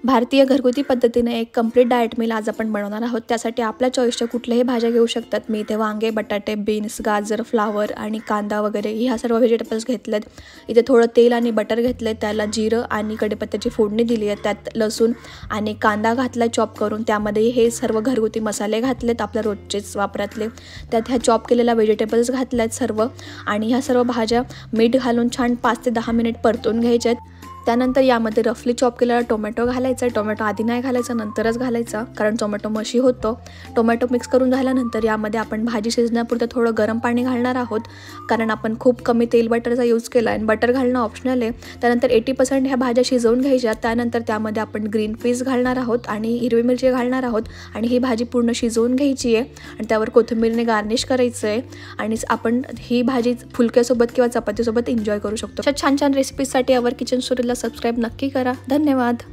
भारतीय घरगुती पद्धतीने एक कंप्लीट डाएट मील आज आपण बनवणार आहोत। त्यासाठी आपल्या चॉईसच्या कुठल्याही भाज्या घेऊ शकतात। मी इथे वांगे, बटाटे, बीन्स, गाजर, फ्लावर आणि कांदा वगैरे ह्या सर्व व्हेजिटेबल्स घेतलेत। इथे थोडं तेल आणि बटर घेतले, त्याला जिरं आणि कढीपत्त्याची फोडणी दिली आहे। त्यात लसूण आणि कांदा घातला चॉप करून, त्यामध्ये हे सर्व घरगुती मसाले घातलेत आपल्या रोजचेच वापरातले। त्यात ह्या चॉप केलेल्या व्हेजिटेबल्स घातल्यात सर्व आणि ह्या सर्व भाज्या मीठ घालून छान 5 ते 10 मिनिट परतून घ्यायच्यात। त्यानंतर यामध्ये रफली चॉप केलेला टोमॅटो घालायचा। टोमॅटो आधी नाही घालायचा, नंतरच घालायचा, कारण टोमॅटो मशी होतो। टोमॅटो मिक्स करून झाल्यानंतर यामध्ये आपण भाजी शिजण्यापुरतं थोडं गरम पाणी घालणार आहोत, कारण आपण खूप कमी तेल बटरचा यूज केला आहे। बटर घालणं ऑप्शनल आहे। त्यानंतर 80% ह्या भाज्या शिजवून घ्यायच्या। त्यानंतर त्यामध्ये आपण ग्रीन पीस घालणार आहोत आणि हिरवी मिरची घालणार आहोत आणि ही भाजी पूर्ण शिजवून घ्यायची आहे आणि त्यावर कोथिंबीरने गार्निश करायचं आहे आणि आपण ही भाजी फुलक्यासोबत किंवा चपातीसोबत एन्जॉय करू शकतो। अशा छान छान रेसिपीजसाठी आवर किचन स्टोरीला सबस्क्राइब नक्की करा। धन्यवाद।